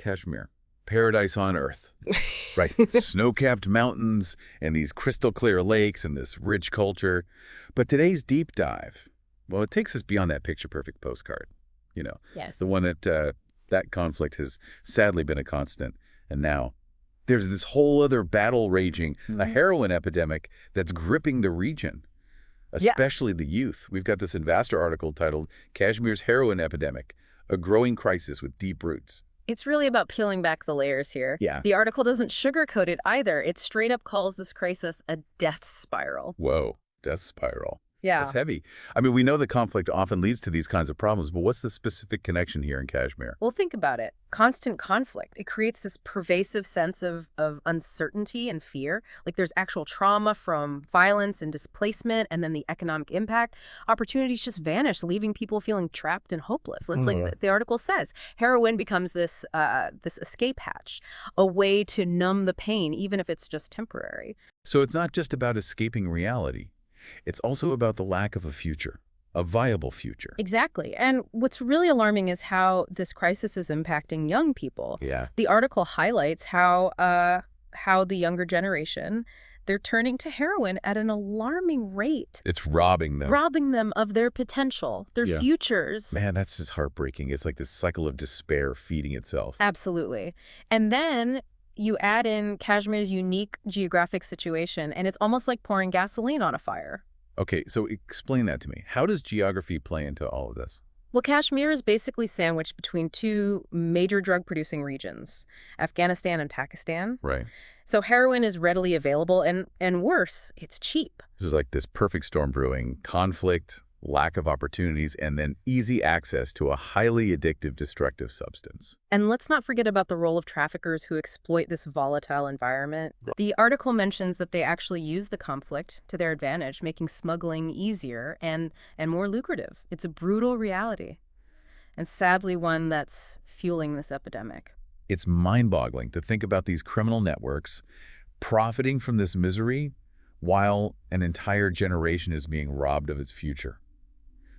Kashmir, paradise on earth. Right, snow-capped mountains and these crystal-clear lakes and this rich culture. But today's deep dive, well, it takes us beyond that picture-perfect postcard. Yes. The one that conflict has sadly been a constant. And now there's this whole other battle raging, a heroin epidemic that's gripping the region, especially the youth. We've got this Investor article titled Kashmir's Heroin Epidemic, a growing crisis with deep roots. It's really about peeling back the layers here. Yeah. The article doesn't sugarcoat it either. It straight up calls this crisis a death spiral. Whoa, death spiral. Yeah. That's heavy. I mean, we know that conflict often leads to these kinds of problems, but what's the specific connection here in Kashmir? Well, think about it. Constant conflict. It creates this pervasive sense of uncertainty and fear. Like there's actual trauma from violence and displacement, and then the economic impact. Opportunities just vanish, leaving people feeling trapped and hopeless. It's like the article says, heroin becomes this escape hatch, a way to numb the pain, even if it's just temporary. So it's not just about escaping reality. It's also about the lack of a future, a viable future. Exactly. And what's really alarming is how this crisis is impacting young people. Yeah. The article highlights how the younger generation, they're turning to heroin at an alarming rate. It's robbing them. Robbing them of their potential, their futures. Man, that's just heartbreaking. It's like this cycle of despair feeding itself. Absolutely. And then you add in Kashmir's unique geographic situation, and it's almost like pouring gasoline on a fire. Okay, so explain that to me. How does geography play into all of this? Well, Kashmir is basically sandwiched between two major drug-producing regions, Afghanistan and Pakistan. Right. So heroin is readily available, and worse, it's cheap. This is like this perfect storm brewing: conflict, lack of opportunities, and then easy access to a highly addictive, destructive substance. And let's not forget about the role of traffickers who exploit this volatile environment. The article mentions that they actually use the conflict to their advantage, making smuggling easier and more lucrative. It's a brutal reality, and sadly one that's fueling this epidemic. It's mind-boggling to think about these criminal networks profiting from this misery while an entire generation is being robbed of its future.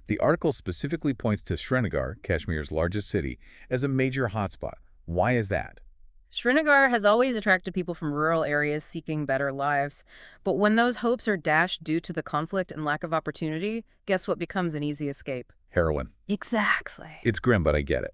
The article specifically points to Srinagar, Kashmir's largest city, as a major hotspot. Why is that? Srinagar has always attracted people from rural areas seeking better lives. But when those hopes are dashed due to the conflict and lack of opportunity, guess what becomes an easy escape? Heroin. Exactly. It's grim, but I get it.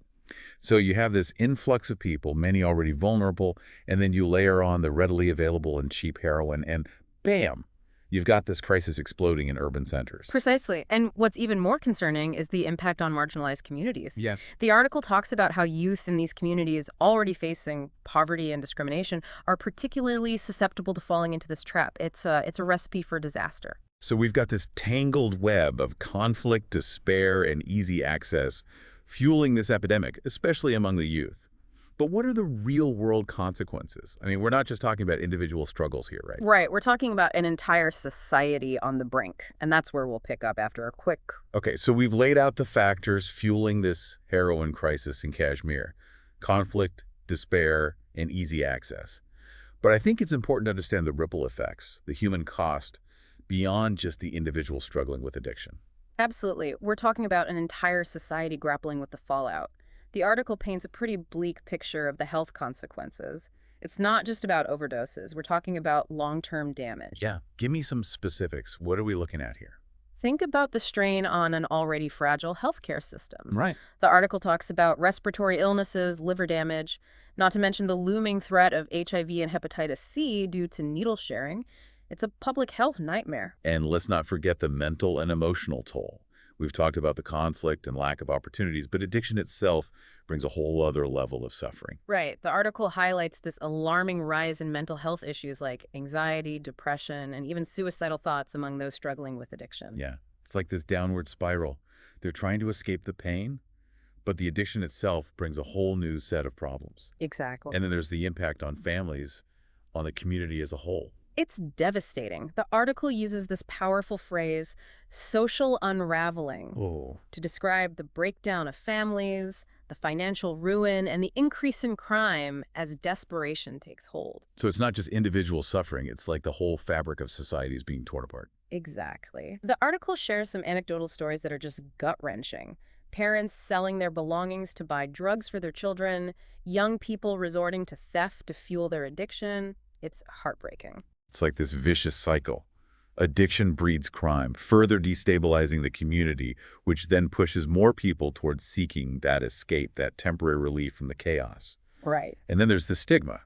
So you have this influx of people, many already vulnerable, and then you layer on the readily available and cheap heroin, and bam! You've got this crisis exploding in urban centers. Precisely. And what's even more concerning is the impact on marginalized communities. Yeah. The article talks about how youth in these communities already facing poverty and discrimination are particularly susceptible to falling into this trap. It's a recipe for disaster. So we've got this tangled web of conflict, despair, and easy access fueling this epidemic, especially among the youth. But what are the real-world consequences? I mean, we're not just talking about individual struggles here, right? Right. We're talking about an entire society on the brink. And that's where we'll pick up after a quick... Okay, so we've laid out the factors fueling this heroin crisis in Kashmir: conflict, despair, and easy access. But I think it's important to understand the ripple effects, the human cost, beyond just the individual struggling with addiction. Absolutely. We're talking about an entire society grappling with the fallout. The article paints a pretty bleak picture of the health consequences. It's not just about overdoses. We're talking about long-term damage. Yeah. Give me some specifics. What are we looking at here? Think about the strain on an already fragile healthcare system. Right. The article talks about respiratory illnesses, liver damage, not to mention the looming threat of HIV and hepatitis C due to needle sharing. It's a public health nightmare. And let's not forget the mental and emotional toll. We've talked about the conflict and lack of opportunities, but addiction itself brings a whole other level of suffering. Right. The article highlights this alarming rise in mental health issues like anxiety, depression, and even suicidal thoughts among those struggling with addiction. Yeah. It's like this downward spiral. They're trying to escape the pain, but the addiction itself brings a whole new set of problems. Exactly. And then there's the impact on families, on the community as a whole. It's devastating. The article uses this powerful phrase, social unraveling, to describe the breakdown of families, the financial ruin, and the increase in crime as desperation takes hold. So it's not just individual suffering, it's like the whole fabric of society is being torn apart. Exactly. The article shares some anecdotal stories that are just gut-wrenching. Parents selling their belongings to buy drugs for their children, young people resorting to theft to fuel their addiction. It's heartbreaking. It's like this vicious cycle. Addiction breeds crime, further destabilizing the community, which then pushes more people towards seeking that escape, that temporary relief from the chaos. Right. And then there's the stigma,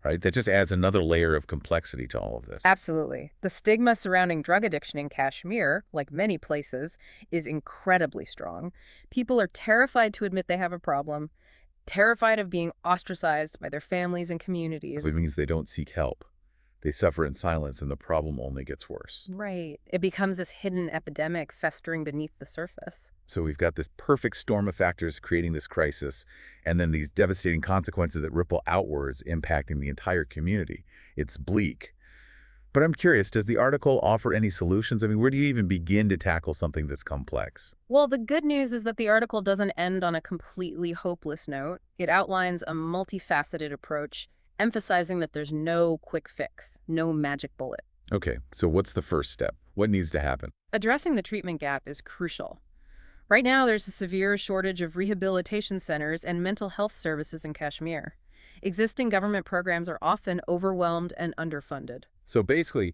right? That just adds another layer of complexity to all of this. Absolutely. The stigma surrounding drug addiction in Kashmir, like many places, is incredibly strong. People are terrified to admit they have a problem, terrified of being ostracized by their families and communities. It means they don't seek help. They suffer in silence, and the problem only gets worse. Right. It becomes this hidden epidemic festering beneath the surface. So we've got this perfect storm of factors creating this crisis, and then these devastating consequences that ripple outwards, impacting the entire community. It's bleak. But I'm curious, does the article offer any solutions? I mean, where do you even begin to tackle something this complex? Well, the good news is that the article doesn't end on a completely hopeless note. It outlines a multifaceted approach, emphasizing that there's no quick fix, no magic bullet. Okay, so what's the first step? What needs to happen? Addressing the treatment gap is crucial. Right now, there's a severe shortage of rehabilitation centers and mental health services in Kashmir. Existing government programs are often overwhelmed and underfunded. So basically,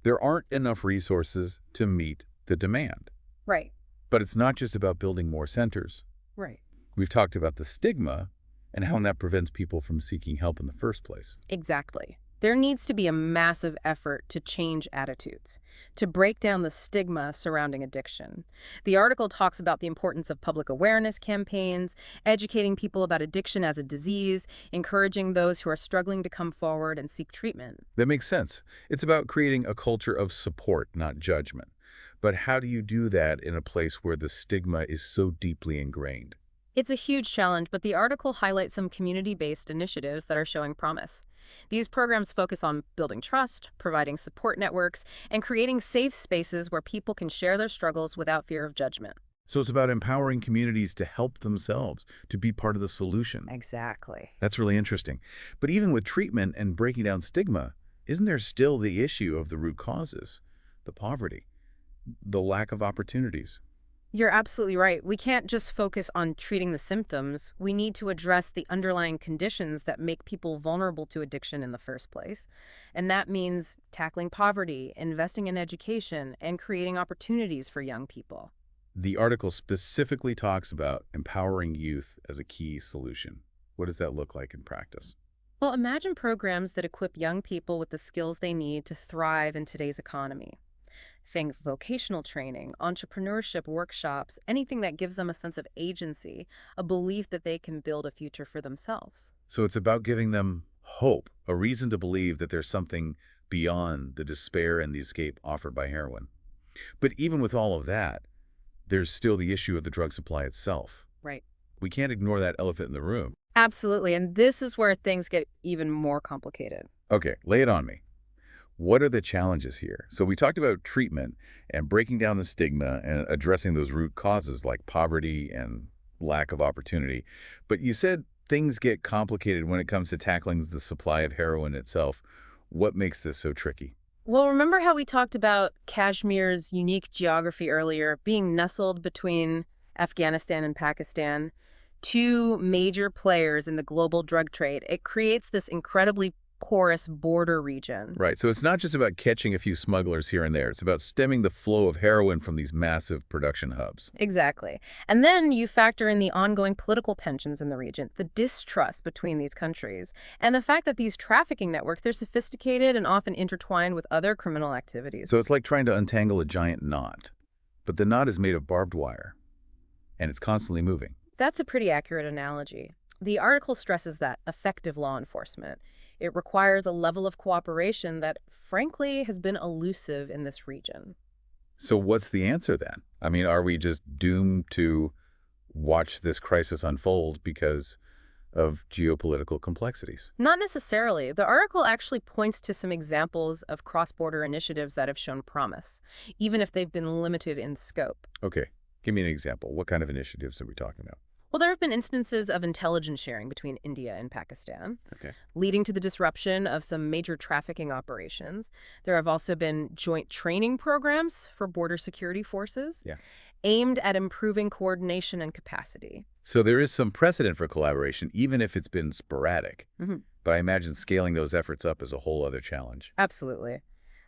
there aren't enough resources to meet the demand. Right. But it's not just about building more centers. Right. We've talked about the stigma and how that prevents people from seeking help in the first place. Exactly. There needs to be a massive effort to change attitudes, to break down the stigma surrounding addiction. The article talks about the importance of public awareness campaigns, educating people about addiction as a disease, encouraging those who are struggling to come forward and seek treatment. That makes sense. It's about creating a culture of support, not judgment. But how do you do that in a place where the stigma is so deeply ingrained? It's a huge challenge, but the article highlights some community-based initiatives that are showing promise. These programs focus on building trust, providing support networks, and creating safe spaces where people can share their struggles without fear of judgment. So it's about empowering communities to help themselves, to be part of the solution. Exactly. That's really interesting. But even with treatment and breaking down stigma, isn't there still the issue of the root causes, the poverty, the lack of opportunities? You're absolutely right. We can't just focus on treating the symptoms. We need to address the underlying conditions that make people vulnerable to addiction in the first place. And that means tackling poverty, investing in education, and creating opportunities for young people. The article specifically talks about empowering youth as a key solution. What does that look like in practice? Well, imagine programs that equip young people with the skills they need to thrive in today's economy. Think vocational training, entrepreneurship workshops, anything that gives them a sense of agency, a belief that they can build a future for themselves. So it's about giving them hope, a reason to believe that there's something beyond the despair and the escape offered by heroin. But even with all of that, there's still the issue of the drug supply itself. Right. We can't ignore that elephant in the room. Absolutely. And this is where things get even more complicated. Okay, lay it on me. What are the challenges here? So we talked about treatment and breaking down the stigma and addressing those root causes like poverty and lack of opportunity. But you said things get complicated when it comes to tackling the supply of heroin itself. What makes this so tricky? Well, remember how we talked about Kashmir's unique geography earlier, being nestled between Afghanistan and Pakistan, two major players in the global drug trade. It creates this incredibly porous border region. Right, so it's not just about catching a few smugglers here and there. It's about stemming the flow of heroin from these massive production hubs. Exactly. And then you factor in the ongoing political tensions in the region, the distrust between these countries, and the fact that these trafficking networks, they're sophisticated and often intertwined with other criminal activities. So it's like trying to untangle a giant knot. But the knot is made of barbed wire, and it's constantly moving. That's a pretty accurate analogy. The article stresses that effective law enforcement, it requires a level of cooperation that, frankly, has been elusive in this region. So what's the answer then? I mean, are we just doomed to watch this crisis unfold because of geopolitical complexities? Not necessarily. The article actually points to some examples of cross-border initiatives that have shown promise, even if they've been limited in scope. Okay, give me an example. What kind of initiatives are we talking about? Well, there have been instances of intelligence sharing between India and Pakistan, Okay. leading to the disruption of some major trafficking operations. There have also been joint training programs for border security forces. Yeah. aimed at improving coordination and capacity. So there is some precedent for collaboration, even if it's been sporadic. But I imagine scaling those efforts up is a whole other challenge. Absolutely.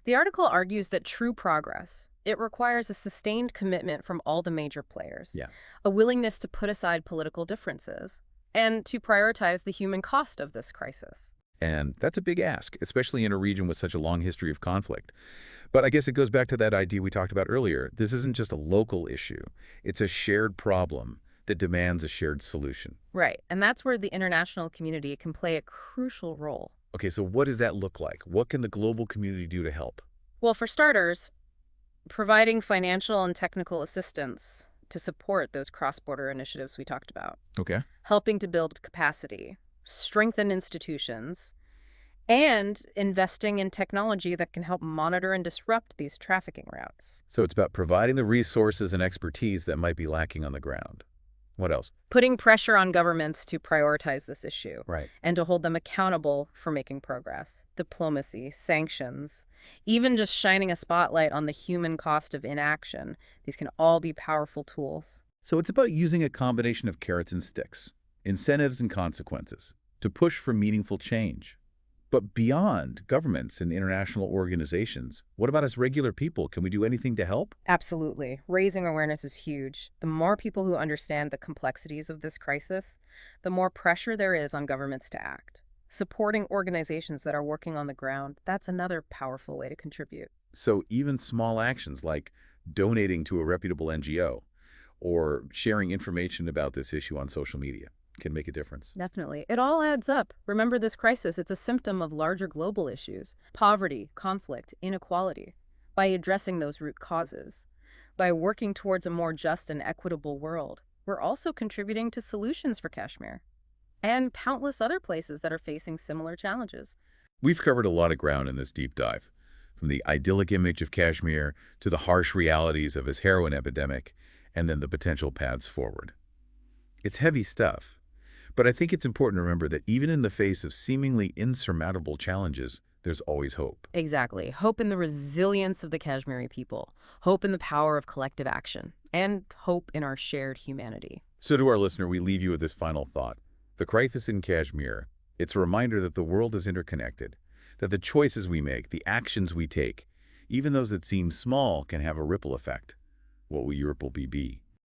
The article argues that true progress, it requires a sustained commitment from all the major players, Yeah. a willingness to put aside political differences, and to prioritize the human cost of this crisis. And that's a big ask, especially in a region with such a long history of conflict. But I guess it goes back to that idea we talked about earlier. This isn't just a local issue. It's a shared problem that demands a shared solution. Right, and that's where the international community can play a crucial role. Okay, so what does that look like? What can the global community do to help? Well, for starters, providing financial and technical assistance to support those cross-border initiatives we talked about, Okay. helping to build capacity, strengthen institutions, and investing in technology that can help monitor and disrupt these trafficking routes. So it's about providing the resources and expertise that might be lacking on the ground. What else? Putting pressure on governments to prioritize this issue Right. and to hold them accountable for making progress. Diplomacy, sanctions, even just shining a spotlight on the human cost of inaction. These can all be powerful tools. So it's about using a combination of carrots and sticks, incentives and consequences, to push for meaningful change. But beyond governments and international organizations, what about us regular people? Can we do anything to help? Absolutely. Raising awareness is huge. The more people who understand the complexities of this crisis, the more pressure there is on governments to act. Supporting organizations that are working on the ground, that's another powerful way to contribute. So even small actions like donating to a reputable NGO or sharing information about this issue on social media can make a difference. Definitely. It all adds up. Remember, this crisis, it's a symptom of larger global issues: poverty, conflict, inequality. By addressing those root causes, by working towards a more just and equitable world, we're also contributing to solutions for Kashmir and countless other places that are facing similar challenges. We've covered a lot of ground in this deep dive, from the idyllic image of Kashmir to the harsh realities of his heroin epidemic, and then the potential paths forward. It's heavy stuff, but I think it's important to remember that even in the face of seemingly insurmountable challenges, there's always hope. Exactly. Hope in the resilience of the Kashmiri people, hope in the power of collective action, and hope in our shared humanity. So to our listener, we leave you with this final thought. The crisis in Kashmir, it's a reminder that the world is interconnected, that the choices we make, the actions we take, even those that seem small, can have a ripple effect. What will your ripple be?